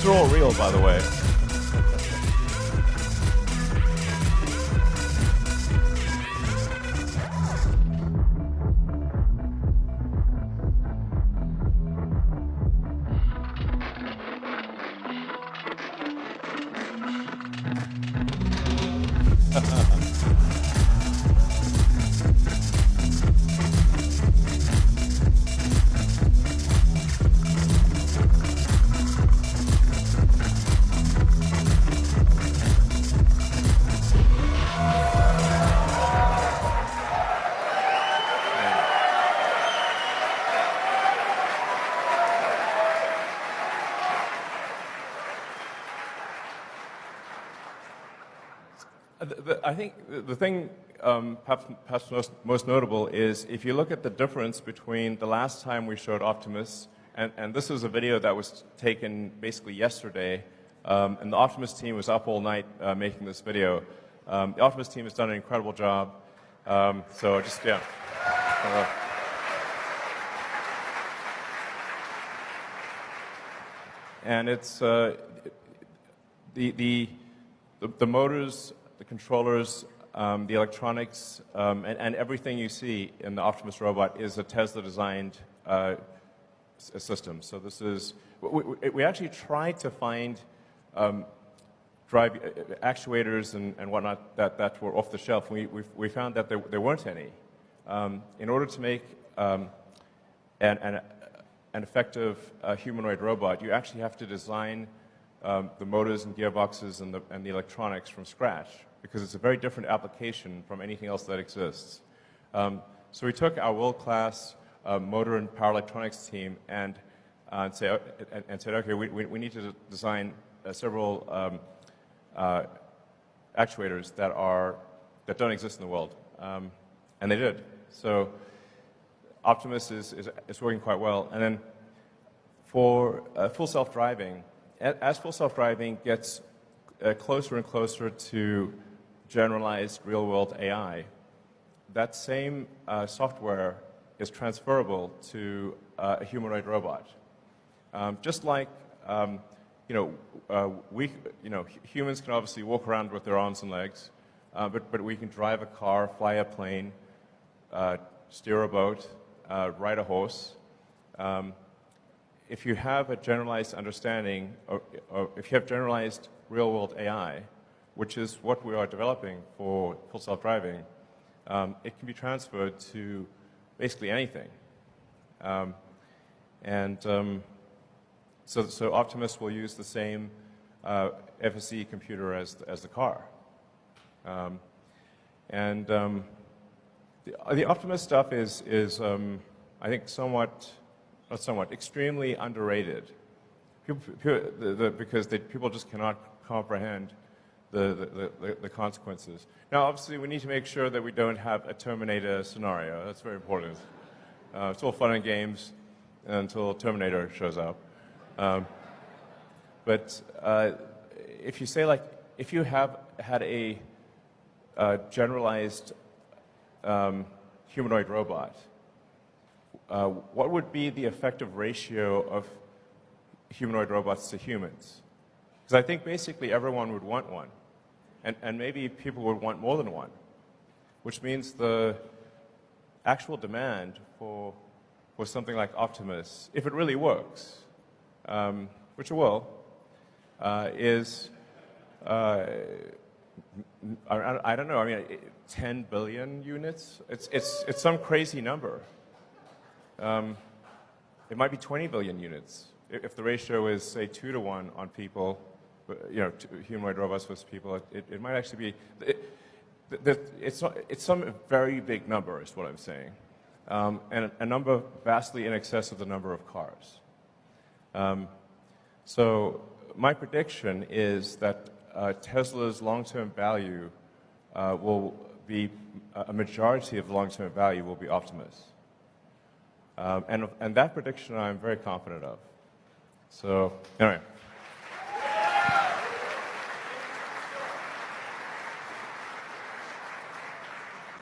These are all real, by the way. I think the thing perhaps most notable is if you look at the difference between the last time we showed Optimus, and this is a video that was taken basically yesterday, and the Optimus team was up all night making this video. The Optimus team has done an incredible job. So just, yeah. And it's the motors, the controllers, the electronics, and everything you see in the Optimus robot is a Tesla-designed system. So this is, we actually tried to find drive actuators and whatnot that were off the shelf. We found that there weren't any. In order to make an effective humanoid robot, you actually have to design the motors and gearboxes and the electronics from scratch, because it's a very different application from anything else that exists. So we took our world-class motor and power electronics team and said, okay, we need to design several actuators that don't exist in the world, and they did. So Optimus is working quite well. And then for full self-driving, as full self-driving gets closer and closer to generalized real-world AI, that same software is transferable to a humanoid robot. Just like humans can obviously walk around with their arms and legs, but we can drive a car, fly a plane, steer a boat, ride a horse. If you have a generalized understanding, or if you have generalized real-world AI, which is what we are developing for full self-driving, it can be transferred to basically anything. So Optimus will use the same FSE computer as the car. The Optimus stuff is I think extremely underrated. Because people just cannot comprehend the consequences. Now, obviously, we need to make sure that we don't have a Terminator scenario. That's very important. It's all fun and games until Terminator shows up. But if you say, if you have had a generalized humanoid robot, what would be the effective ratio of humanoid robots to humans? Because I think basically everyone would want one. And maybe people would want more than one, which means the actual demand for something like Optimus, if it really works, which it will, is, I don't know, 10 billion units? It's some crazy number. It might be 20 billion units if the ratio is, say, 2 to 1 on people, humanoid robots versus people. It might actually be. It's some very big number, is what I'm saying, and a number vastly in excess of the number of cars. So my prediction is that Tesla's long-term value will be a majority of the long-term value will be Optimus. And that prediction I'm very confident of. So anyway.